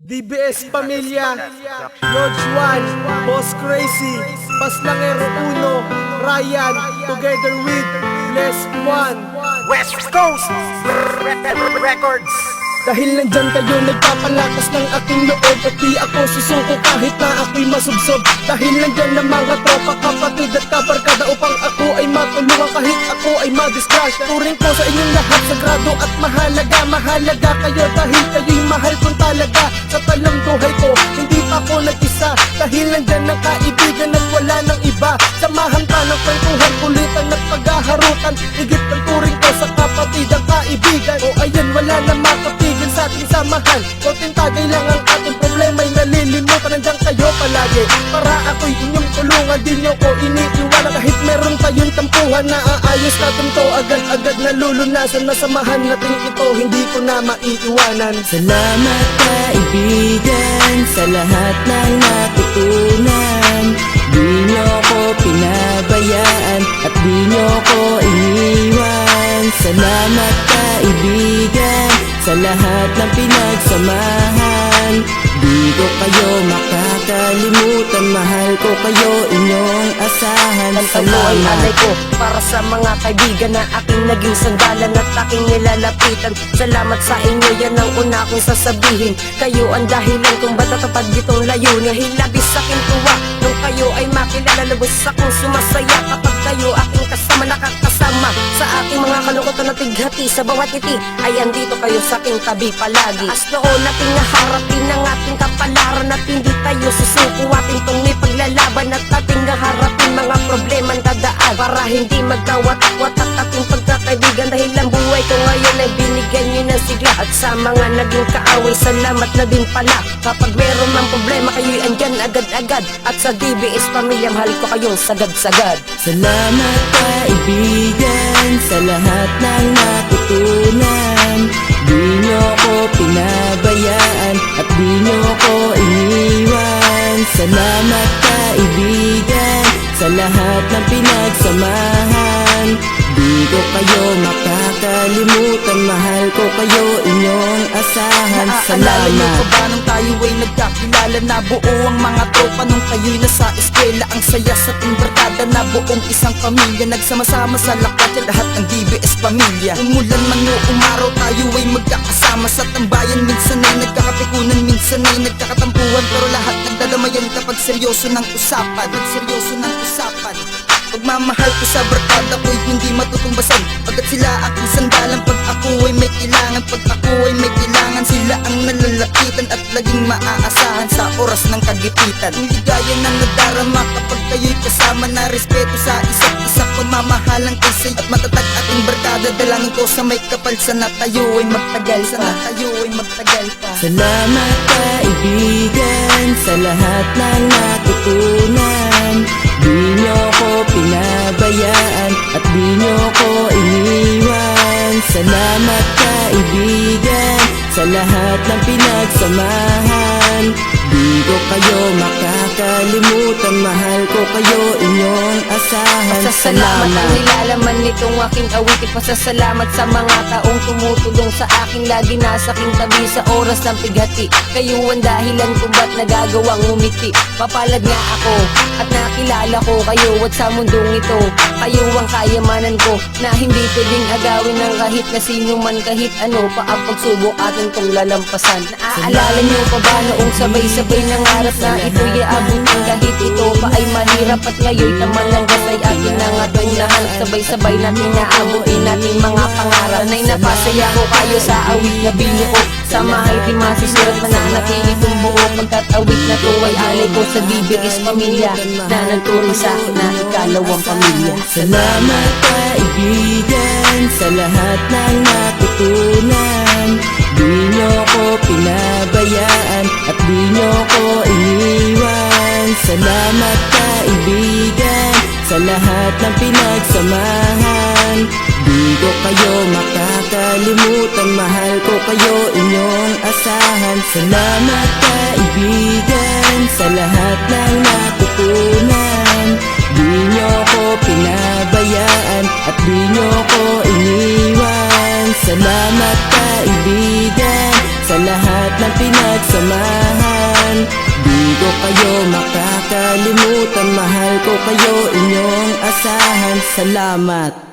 DBS Pamilya, Lodge 1, Boss Crazy, Paslangero 1, Ryan, together with Bless 1, West Coast Records. Dahil nandyan kayo nagpapalakas ng aking loob at di ako susuko kahit na ako'y masubsob. Dahil nandyan ng mga tropa, kapatid at kabarkada upang ako ay matulungan kahit ako ay madisgrasya. Turing ko sa inyong lahat sagrado at mahalaga. Mahalaga kayo dahil kayo'y mahal kong talaga. Sa talang buhay ko, hindi pa ako nag-isa. Dahil nandyan ng kaibigan at wala ng iba. Samahan ka ng kwentuhan, kulitan at paghaharutan. Higit ang turing ko sa kapatid at kaibigan. O ayan, wala na makapigil sa ating samahan. Konting tagay lang ang ating problema'y nalilimutan. Nandiyan kayo palagi para ako'y inyong tulungan. Di nyo ko iniiwanan kahit meron tayong tampuhan. Naaayos natin to agad-agad, nalulunasan. Nasamahan natin ito, hindi ko na maiiwanan. Salamat kaibigan sa lahat ng natutunan. Di nyo ko pinabayaan at di nyo ko iniwan. Salamat kaibigan sa lahat ng pinagsamahan. Di ko kayo makakalimutan, mahal ko kayo, inyong asahan. Ang buhay alay ko para sa mga kaibigan na aking naging sandalan at aking nilalapitan. Salamat sa inyo, yan ang una kong sasabihin. Kayo ang dahilan kung ba't natapad ditong layunin. Hilabis aking tuwa nung kayo ay makilala. Lubos akong sumasaya kapag kayo aking kasama, nakakasama sa aking mga kalungkutan at tighati. Sa bawat ngiti ay andito kayo sa aking tabi palagi. As noon nating naharapin ang ating kapalaran at hindi tayo susuko. Ating tong ipaglalaban at ating naharapin mga problemang dadaan para hindi magkawatak-watak ating pagkakaibigan. Dahil ang buhay ko ngayon ay binigyan nyo ng sigla. At sa mga naging kaaway, salamat na din pala. Kapag meron mang problema, kayo'y andyan agad-agad. At sa DBS Pamilya, mahal ko kayong sagad-sagad. Salamat kaibigan sa lahat ng natutunan. Di nyo ko pinabayaan at di nyo ko iniwan. Salamat kaibigan sa lahat ng pinagsamahan. Di ko kayo makakalimutan, mahal ko kayo, inyong asahan. Naaalala niyo Salamat. pa ba nung tayo ay nagkakilala? Na buo ang mga tropa nung kayo'y nasa eskwela. Ang saya sa ating barkada na buong isang pamilya. Nagsama-sama sa lakat at lahat ng DBS Pamilya. Umulan man o umaraw, tayo ay magkakasama sa tambayan. Minsan ay nagkakapikunan, minsan ay nagkakatampuhan. Pero lahat nagdadamayan kapag seryoso ng usapan. Pagmamahal ko sa barkada ko'y hindi matutumbasan. Pagkat sila aking sandalan pag ako ay may kailangan. Pag ako ay may kailangan, sila ang nalalapitan at laging maaasahan sa oras ng kagipitan. Ang ligaya na nadarama kapag kayo'y kasama. Na respeto sa isa't isa, pagmamahalan kasi at matatag ating barkada. Dalangin ko sa may kapal, sana tayo ay magtagal. Salamat kaibigan sa lahat ng natutunan. Di nyo ko pinabayaan at di nyo ko iniwan. Salamat kaibigan sa lahat ng pinagsamahan. Di ko kayo makakalimutan, mahal ko kayo, inyong asahan. Pasasalamat ang nilalaman nitong aking awitin. Pasasalamat sa mga taong tumutulong sa akin. Lagi nasa aking tabi sa oras ng pighati. Kayo ang dahilan kung ba't nagagawang umiti. Papalad nga ako at nakilala ko kayo. At sa mundong ito, kayo ang kayamanan ko, na hindi pwedeng agawin ng kahit na sino man, kahit ano pa ang pagsubok atin kong lalampasan. Naaalala niyo pa ba noong sabay-sabay nangarap na ito'y aabutin kahit ito pa ay mahirap. At ngayon naman ang gasay atin na nga tulahan. Sabay-sabay natin naabutin nating mga pangarap. Sana'y napasaya ko kayo sa awit na binuo. Sa mahal di masisulat, mananatili kong buo. Pagkat awit na to ay alay ko sa DBS Pamilya, na nagturing sa akin na ikalawang pamilya. Salamat kaibigan sa lahat ng natutunan. Di nyo ko pinabayaan at di nyo ko iniwan. Salamat kaibigan sa lahat ng pinagsamahan. Di ko kayo makakalimutan, mahal ko kayo, inyong asahan. Salamat kaibigan sa lahat ng natutunan. Di nyo ko pinabayaan at di nyo ko iniwan. Salamat kaibigan sa lahat ng pinagsamahan. ko kayo makakalimutan. Mahal ko kayo, inyong asahan. Salamat.